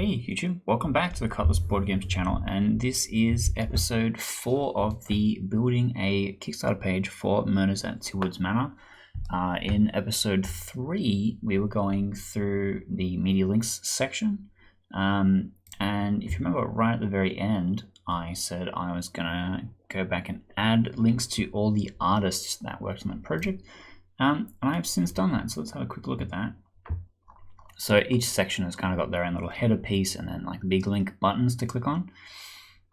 Hey YouTube, welcome back to the Cutlass Board Games channel, and this is episode 4 of the building a Kickstarter page for Murders at Tealwoods Manor. In episode 3 we were going through the media links section, and if you remember right at the very end I said I was gonna go back and add links to all the artists that worked on that project, and I have since done that, so let's have a quick look at that. So each section has kind of got their own little header piece and then like big link buttons to click on.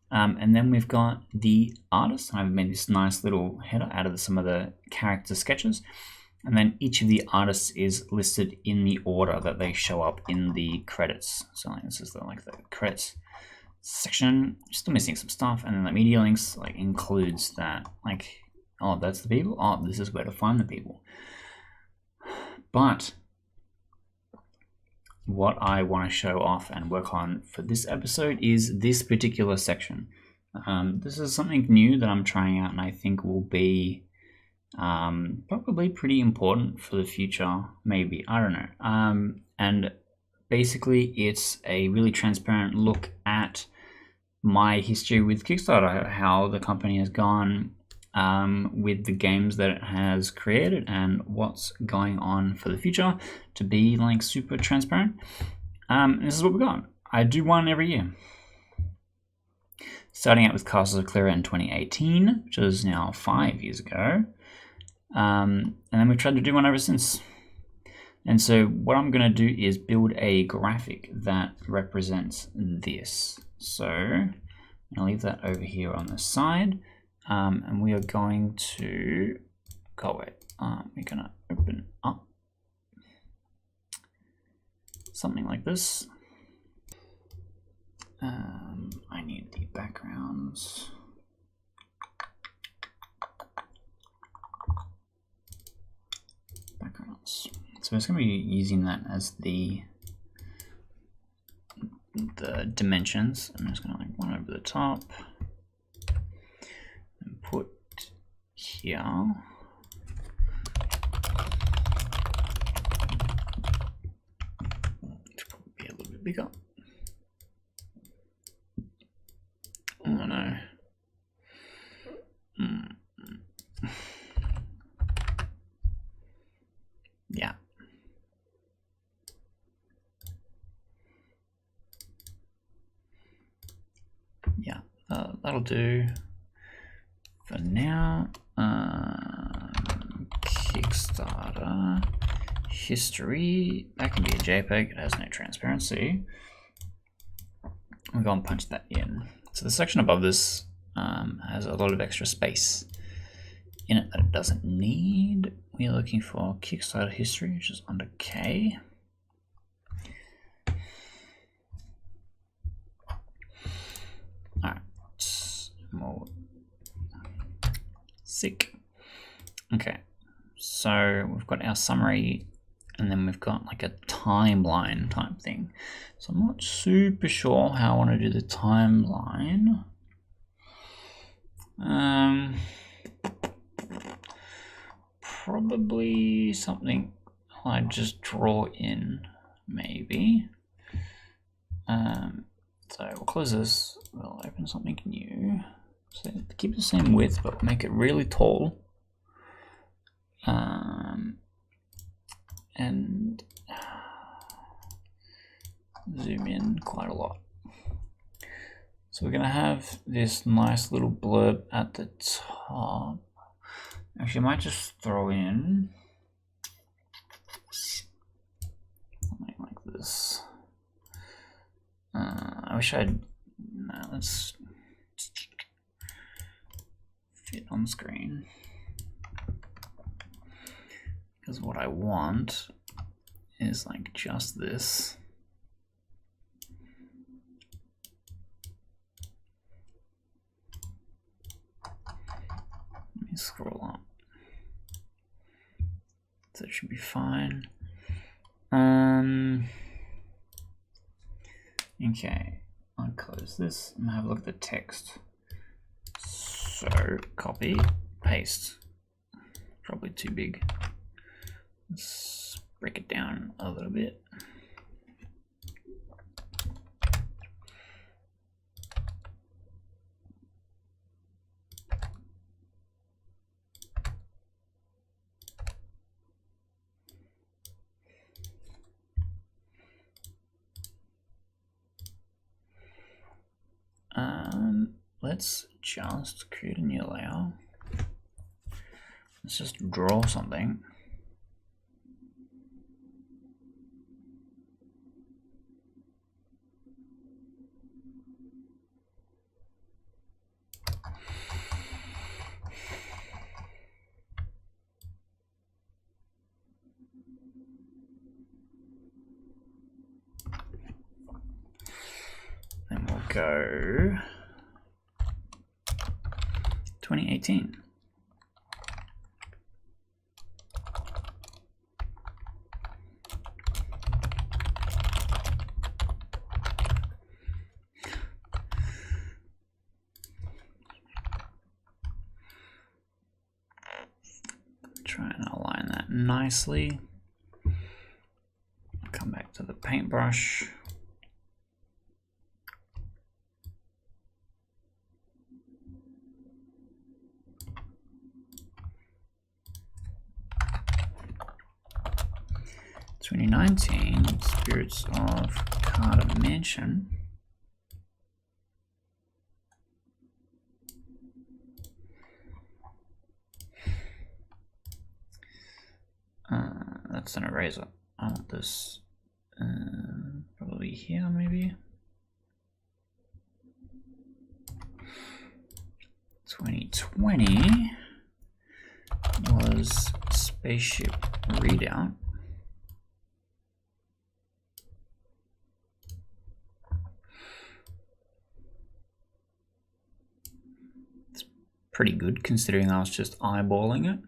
And then we've got the artists. I've made this nice little header out of some of the character sketches. And then each of the artists is listed in the order that they show up in the credits. So like this is the credits section. Still missing some stuff. And then the media links like includes that, like, oh, that's the people. Oh, this is where to find the people. But what I want to show off and work on for this episode is this particular section. This is something new that I'm trying out and I think will be probably pretty important for the future, maybe, I don't know. And basically it's a really transparent look at my history with Kickstarter, how the company has gone with the games that it has created and what's going on for the future, to be like super transparent. This is what we got. I do one every year. Starting out with Castles of Clear in 2018, which is now 5 years ago. And then we've tried to do one ever since. And so what I'm going to do is build a graphic that represents this. So I'm going to leave that over here on the side. And we are going to we're going to open up something like this. I need the backgrounds. So it's going to be using that as the dimensions. I'm just going to like one over the top. Put here. It's probably be a little bit bigger. Oh no. Yeah. Yeah, that'll do. For now, Kickstarter history, that can be a JPEG, it has no transparency. We'll go and punch that in. So the section above this has a lot of extra space in it that it doesn't need. We're looking for Kickstarter history, which is under K. Alright, more. Sick. Okay, so we've got our summary and then we've got like a timeline type thing. So I'm not super sure how I want to do the timeline. Probably something I just draw in, maybe. So we'll close this, we'll open something new. So keep the same width, but make it really tall. And zoom in quite a lot. So we're going to have this nice little blurb at the top. Actually, I might just throw in something like this. I wish I'd... No, let's fit on screen, because what I want is like just this. Let me scroll up. So it should be fine. Okay, I'll close this and have a look at the text. So copy, paste. Probably too big. Let's break it down a little bit. let's just create a new layer. Let's just draw something. Then we'll go 2018. Try and align that nicely. Come back to the paintbrush. "2019 Spirits of Carter Mansion." That's an eraser. I want this probably here, maybe. 2020 was Spaceship Readout. It's pretty good considering I was just eyeballing it.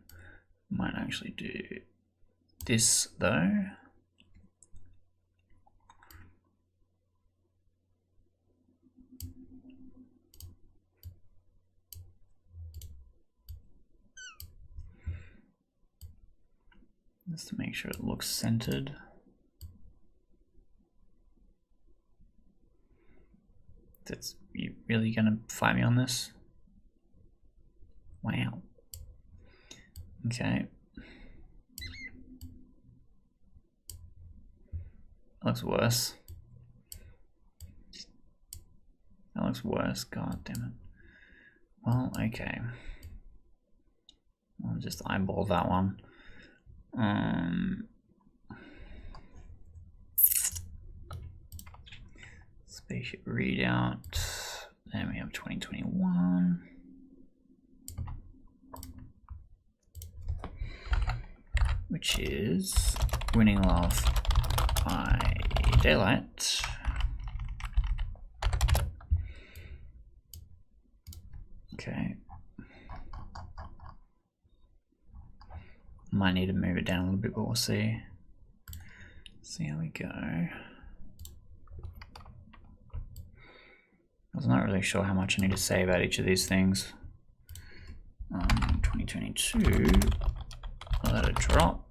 Might actually do this though. Just to make sure it looks centered. That's, you really gonna fight me on this? Wow. Okay. That looks worse. That looks worse. God damn it. Well, okay. I'll just eyeball that one. Spaceship Readout. Then we have 2021. Which is Winning Love by Daylight. Okay. Might need to move it down a little bit, but we'll see. See how we go. I was not really sure how much I need to say about each of these things. 2022, let it drop.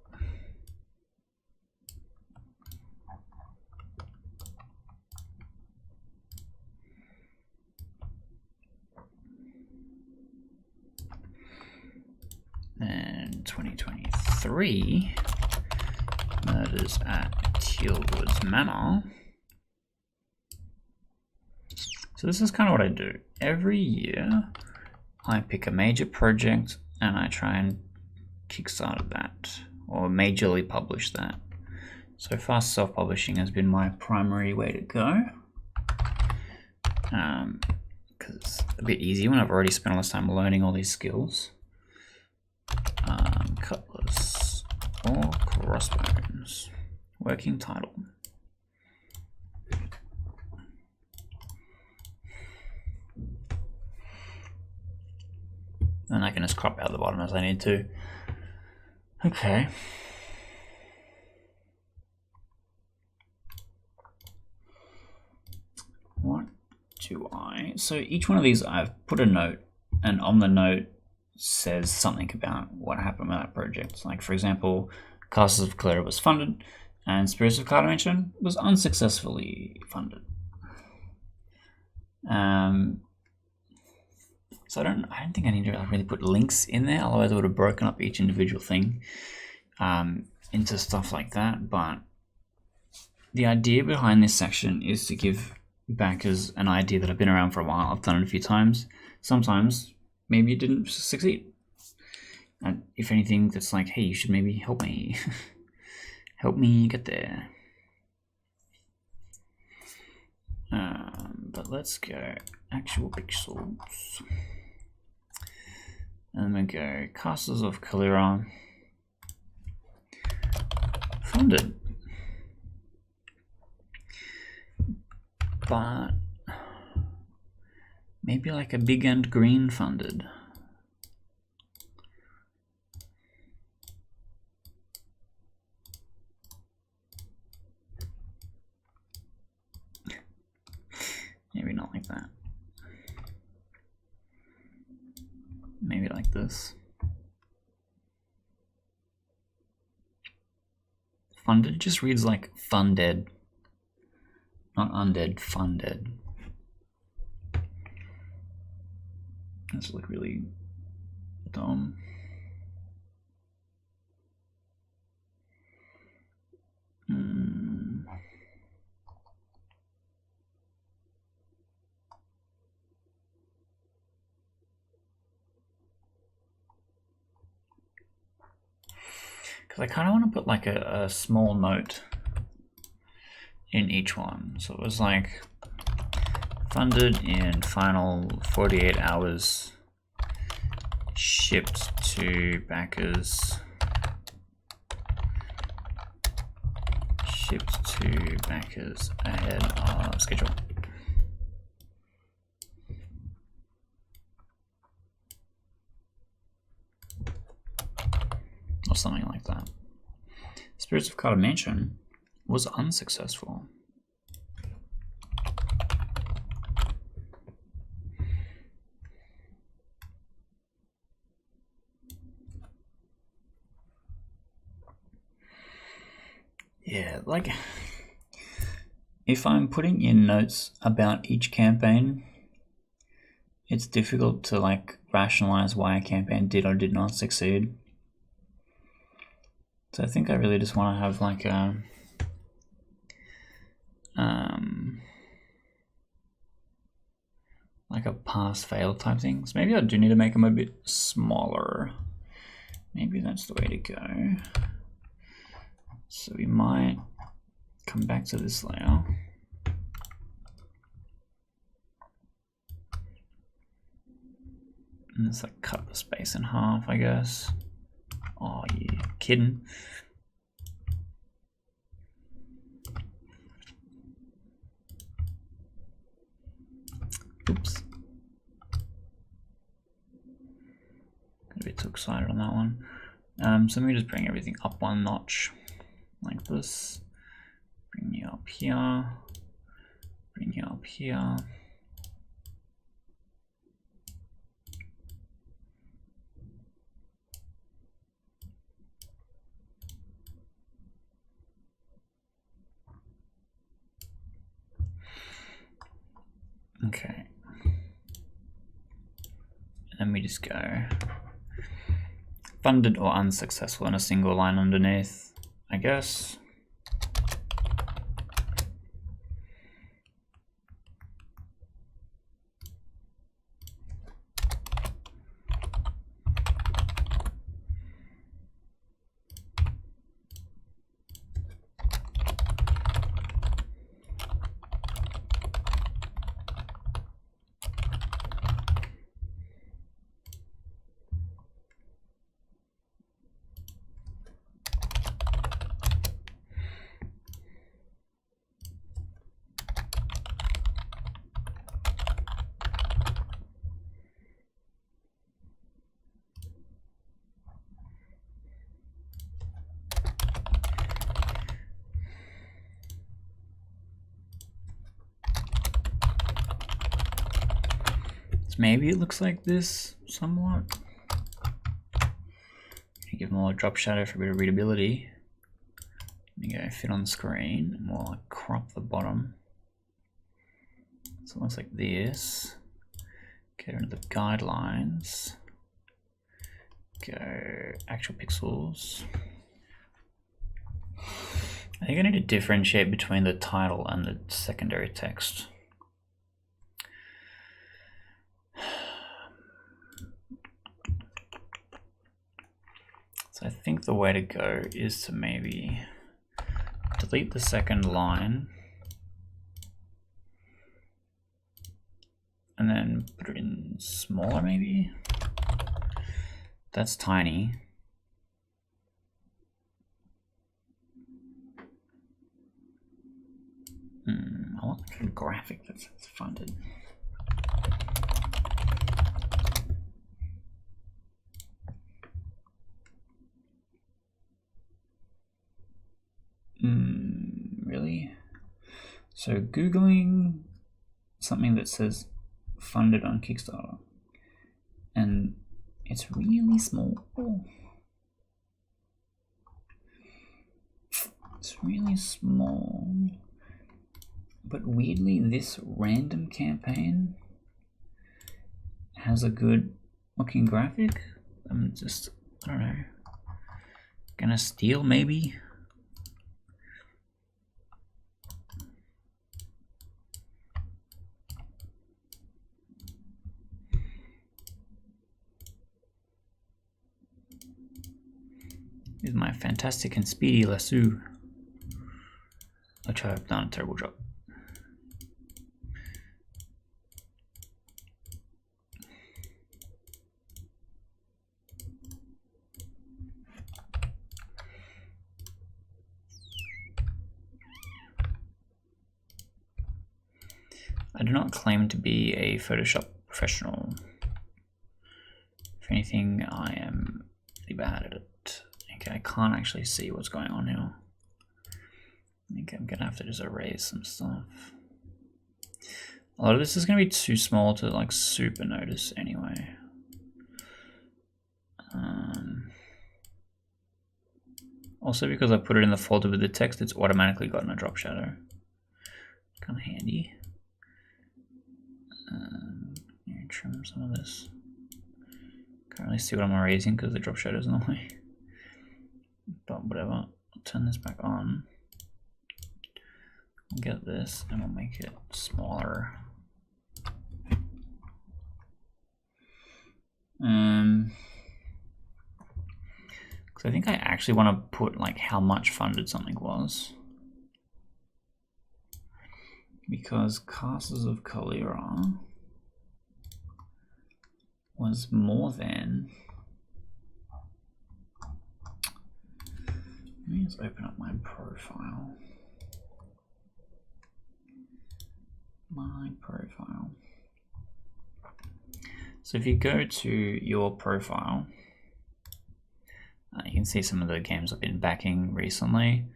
And 2023, Murders at Tealwoods Manor. So this is kind of what I do. Every year, I pick a major project and I try and Kickstarter that, or majorly publish that. So far, self-publishing has been my primary way to go. Because it's a bit easier when I've already spent all this time learning all these skills. Cutlass or Crossbones. Working title. And I can just crop out the bottom as I need to. Okay. What do I... So each one of these I've put a note, and on the note says something about what happened with that project. Like, for example, Castles of Calera was funded, and Spirits of Carter Mansion was unsuccessfully funded. So I don't think I need to really put links in there, otherwise I would have broken up each individual thing into stuff like that. But the idea behind this section is to give back as an idea that I've been around for a while. I've done it a few times. Sometimes maybe it didn't succeed. And if anything, that's like, hey, you should maybe help me. Help me get there. But let's go actual pixels. And then we go Castles of Kalira. Funded. But maybe like a big and green funded. Maybe not like that. Maybe like this. Funded just reads like funded. Not undead, funded. That's like really dumb. Because I kind of want to put like a small note in each one. So it was like funded in final 48 hours, shipped to backers, ahead of schedule. Or something like that. Spirits of Carter Mansion was unsuccessful. Yeah, like if I'm putting in notes about each campaign, it's difficult to like rationalize why a campaign did or did not succeed. So I think I really just want to have like a pass fail type thing. So maybe I do need to make them a bit smaller. Maybe that's the way to go. So we might come back to this layer. And let's like cut the space in half, I guess. Oh, you kidding? Oops. Got a bit too excited on that one. So let me just bring everything up one notch, like this. Bring you up here. Bring you up here. Okay. And then we just go funded or unsuccessful in a single line underneath, I guess. Maybe it looks like this somewhat. Give more drop shadow for a bit of readability. Let me go fit on the screen and we'll like crop the bottom. So it looks like this. Go into the guidelines. Go actual pixels. I think I need to differentiate between the title and the secondary text So I think the way to go is to maybe delete the second line and then put it in smaller maybe. That's tiny. I want like a graphic that's funded. Really? So Googling something that says funded on Kickstarter, and it's really small. It's really small. But weirdly, this random campaign has a good looking graphic. I'm just, I don't know, gonna steal maybe? Is my fantastic and speedy lasso, which I've done a terrible job. I do not claim to be a Photoshop professional. If anything, I am pretty bad at it. Okay, I can't actually see what's going on here. I think I'm gonna have to just erase some stuff. A lot of this is gonna be too small to like super notice anyway. Also because I put it in the folder with the text, it's automatically gotten a drop shadow. Kind of handy. Trim some of this. Can't really see what I'm erasing because the drop shadow's in the way. But whatever, I'll turn this back on. We'll get this and we'll make it smaller. Because I think I actually want to put like how much funded something was. Because Castles of Kalira was more than. Let me just open up my profile. So if you go to your profile, you can see some of the games I've been backing recently.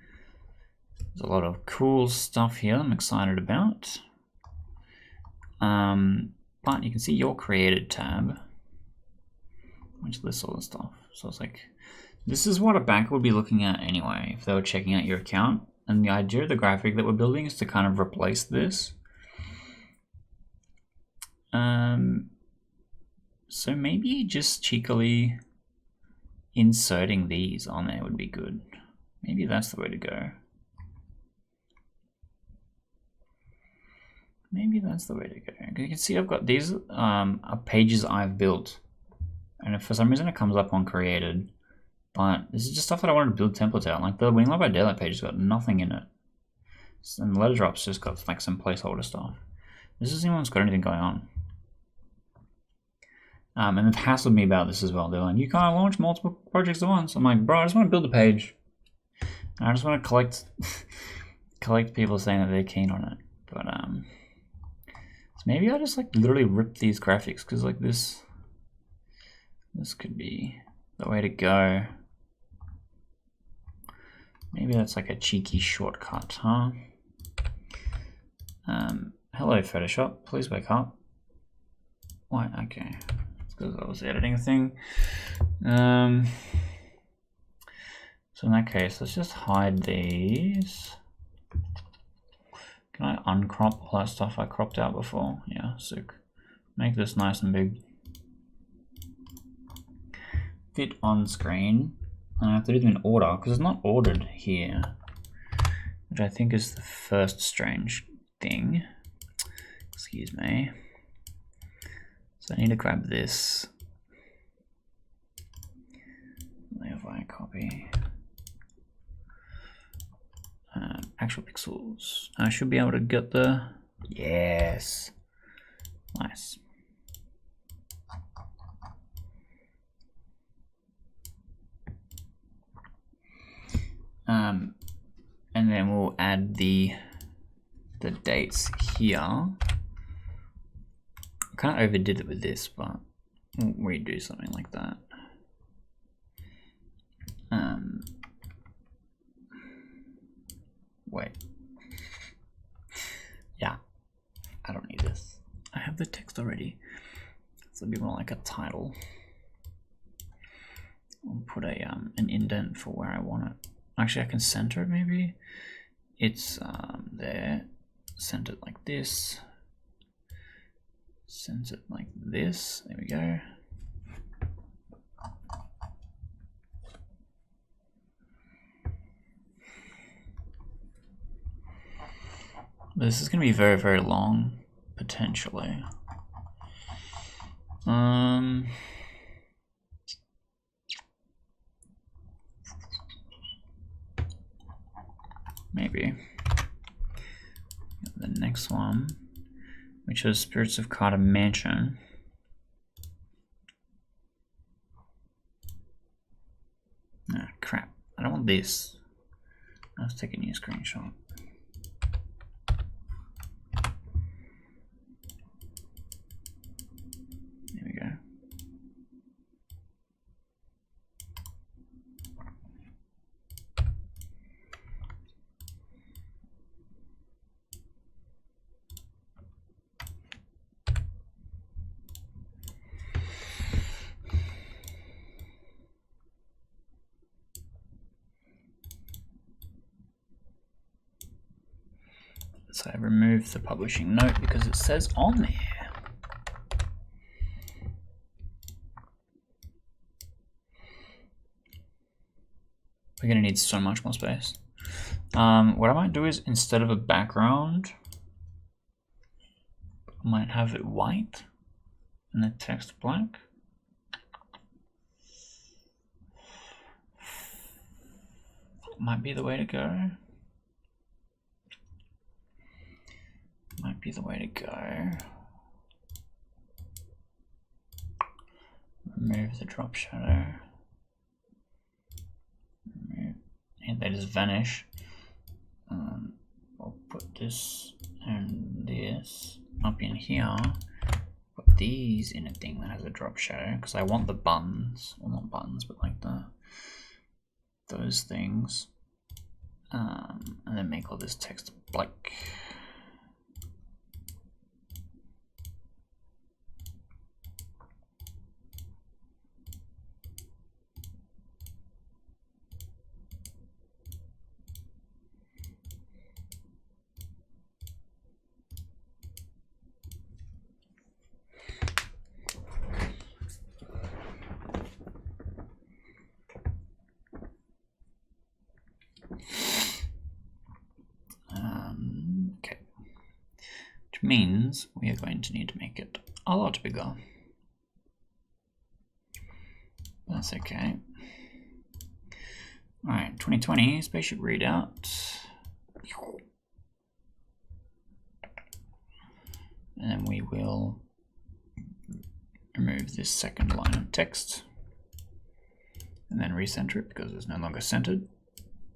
There's a lot of cool stuff here I'm excited about. But you can see your created tab, which lists all the stuff. So it's like, this is what a banker would be looking at anyway if they were checking out your account. And the idea of the graphic that we're building is to kind of replace this. So maybe just cheekily inserting these on there would be good. Maybe that's the way to go. Maybe that's the way to go. You can see I've got these pages I've built. And if for some reason it comes up on created, but this is just stuff that I wanted to build templates out. Like the Winning Live by Daylight page has got nothing in it. And the letter drops just got like some placeholder stuff. This isn't even got anything going on. And they've hassled me about this as well. They're like, you can't launch multiple projects at once. I'm like, bro, I just want to build a page. And I just want to collect people saying that they're keen on it. But so maybe I just like literally rip these graphics because like this could be the way to go. Maybe that's like a cheeky shortcut, huh? Hello Photoshop, please wake up. Why? Okay. Because I was editing a thing. So in that case, let's just hide these. Can I uncrop all that stuff I cropped out before? Yeah, sick. Make this nice and big. Fit on screen. And I have to do them in order because it's not ordered here, which I think is the first strange thing. Excuse me. So I need to grab this, Layer copy. Actual pixels. I should be able to get the, yes, nice. And then we'll add the dates here. I kind of overdid it with this, but we'll redo something like that. Wait. Yeah, I don't need this. I have the text already. So it'll be more like a title. I'll put a an indent for where I want it. Actually, I can center it maybe. It's there. Center it like this. Center it like this. There we go. This is going to be very, very long, potentially. Maybe. The next one, which is Spirits of Carter Mansion. Ah, crap. I don't want this. Let's take a new screenshot. There we go. So I remove the publishing note because it says on there. We're gonna need so much more space. What I might do is, instead of a background, I might have it white and the text black. Might be the way to go. Might be the way to go. Remove the drop shadow. Remove, and they just vanish. I'll put this and this up in here. Put these in a thing that has a drop shadow because I want the buttons, well not buttons, but like those things. And then make all this text black. Okay, which means we are going to need to make it a lot bigger. That's okay. All right, 2020 spaceship readout. And then we will remove this second line of text and then recenter it because it's no longer centered.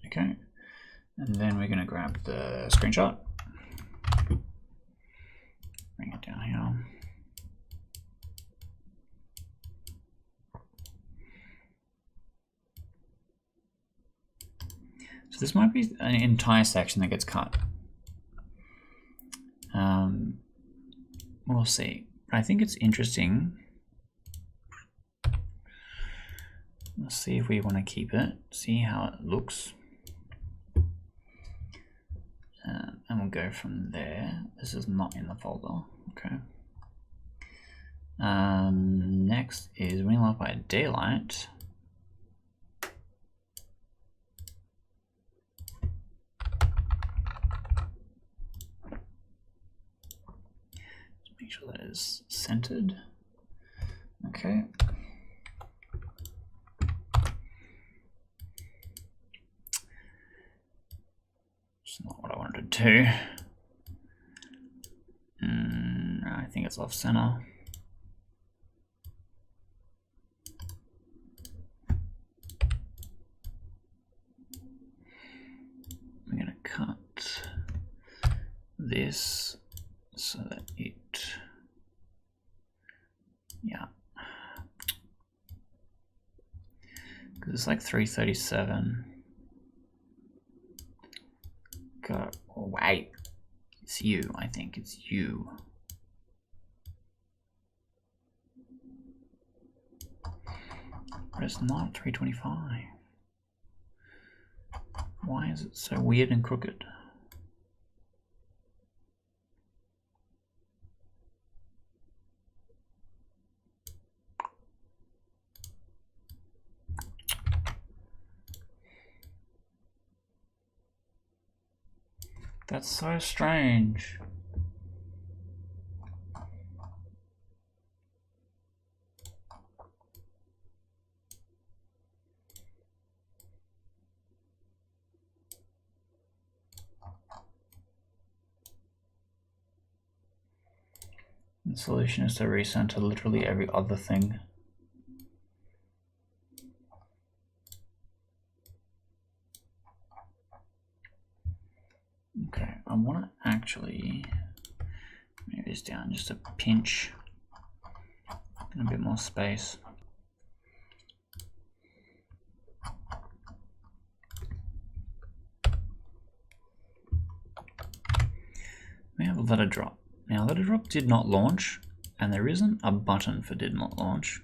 Okay. And then we're going to grab the screenshot, bring it down here. So this might be an entire section that gets cut. We'll see. I think it's interesting. Let's see if we want to keep it, see how it looks. And we'll go from there. This is not in the folder. Okay. Next is Running Light by Daylight. Let's make sure that is centered. Okay. to. I think it's off center. I'm going to cut this so that it, yeah, because it's like 337. Go, oh, wait, it's you, I think it's you. But it's not 325. Why is it so weird and crooked? That's so strange. The solution is to recenter literally every other thing. Okay, I want to actually move this down just a pinch and a bit more space. We have a letter drop. Now, letter drop did not launch, and there isn't a button for did not launch.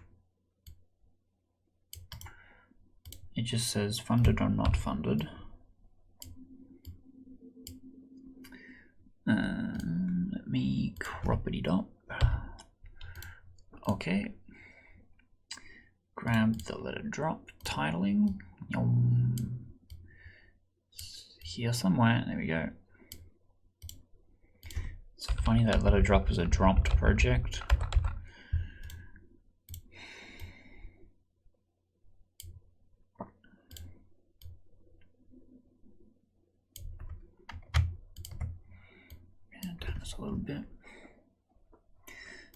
It just says funded or not funded. Let me croppity dop. Okay. Grab the letter drop titling. Here somewhere. There we go. It's funny that letter drop is a dropped project. And turn this a little bit.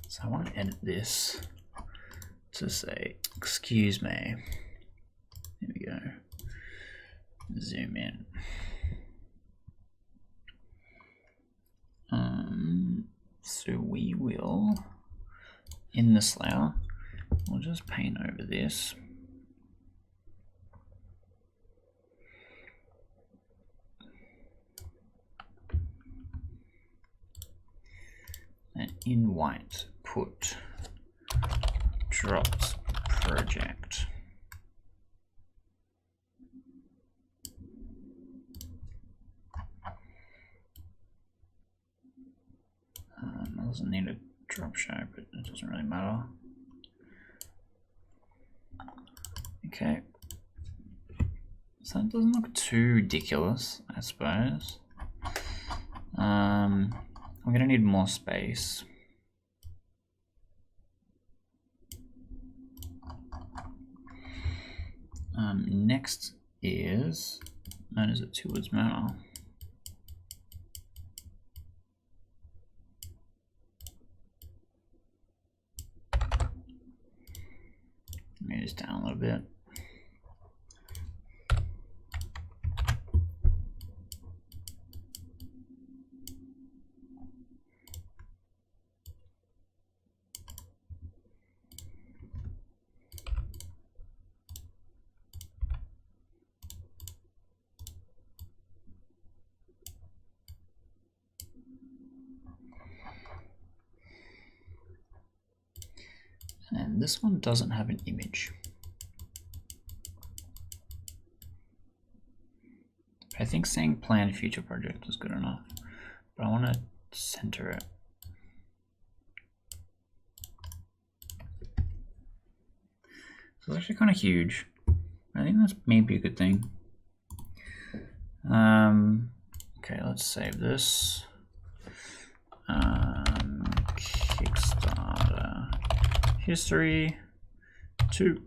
So I want to edit this to say, excuse me. There we go. Zoom in. So we will, in this layer, we'll just paint over this. And in white, put dropped project. Doesn't need a drop shape, but it doesn't really matter. Okay. So it doesn't look too ridiculous, I suppose. I'm gonna need more space. Next is Manor's at Tealwoods Manor. Move this down a little bit. And this one doesn't have an image. I think saying plan future project is good enough, but I want to center it. So it's actually kind of huge. I think that's maybe a good thing. Okay, let's save this. Kickstarter history 2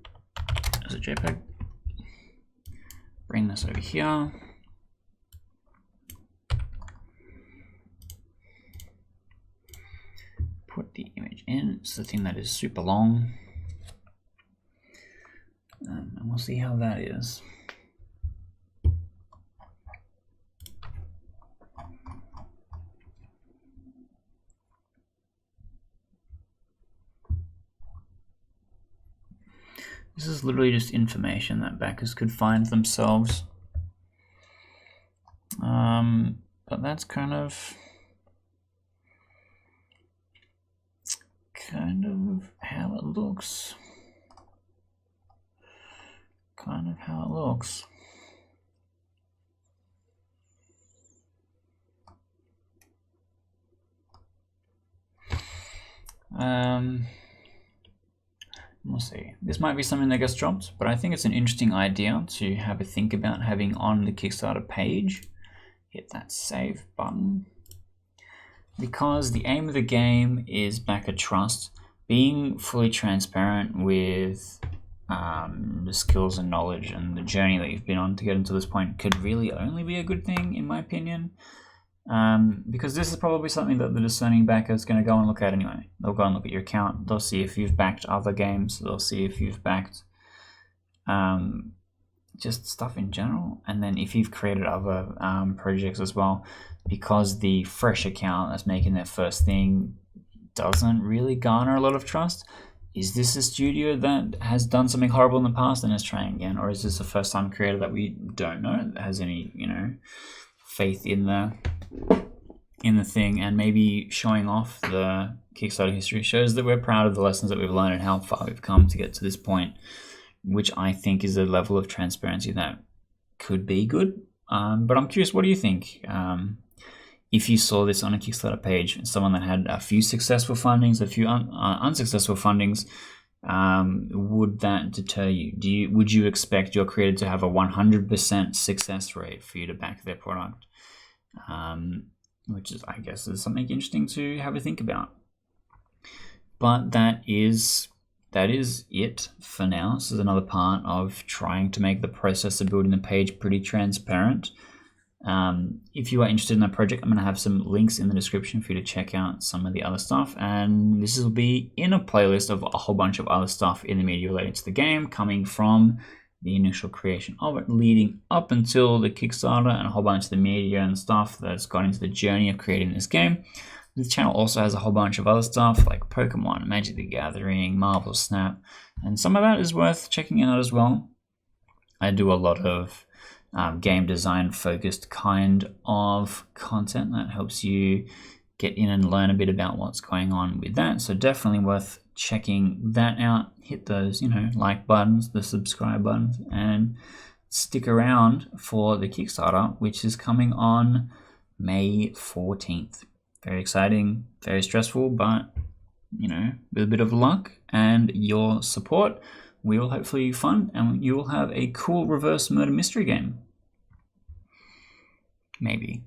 as a JPEG. Bring this over here. in. It's the thing that is super long. And we'll see how that is. This is literally just information that backers could find themselves. But that's kind of how it looks. Kind of how it looks. We'll see. This might be something that gets dropped, but I think it's an interesting idea to have a think about having on the Kickstarter page. Hit that save button. Because the aim of the game is backer trust, being fully transparent with the skills and knowledge and the journey that you've been on to get into this point could really only be a good thing, in my opinion. Because this is probably something that the discerning backer is going to go and look at anyway. They'll go and look at your account. They'll see if you've backed other games. They'll see if you've backed just stuff in general. And then if you've created other projects as well, because the fresh account that's making their first thing doesn't really garner a lot of trust. Is this a studio that has done something horrible in the past and is trying again? Or is this a first-time creator that we don't know that has any, faith in the thing, and maybe showing off the Kickstarter history shows that we're proud of the lessons that we've learned and how far we've come to get to this point, which I think is a level of transparency that could be good. But I'm curious, what do you think? If you saw this on a Kickstarter page, someone that had a few successful fundings, a few unsuccessful fundings, would that deter you? Would you expect your creator to have a 100% success rate for you to back their product? Which is, I guess, is something interesting to have a think about. But that is it for now. This is another part of trying to make the process of building the page pretty transparent. If you are interested in that project, I'm going to have some links in the description for you to check out some of the other stuff, and this will be in a playlist of a whole bunch of other stuff in the media related to the game, coming from the initial creation of it, leading up until the Kickstarter, and a whole bunch of the media and stuff that's gone into the journey of creating this game. This channel also has a whole bunch of other stuff like Pokemon, Magic the Gathering, Marvel Snap, and some of that is worth checking out as well. I do a lot of game design focused kind of content that helps you get in and learn a bit about what's going on with that. So definitely worth checking that out. Hit those, like buttons, the subscribe buttons, and stick around for the Kickstarter, which is coming on May 14th. Very exciting, very stressful, but with a bit of luck and your support, we will hopefully fund and you will have a cool reverse murder mystery game. Maybe.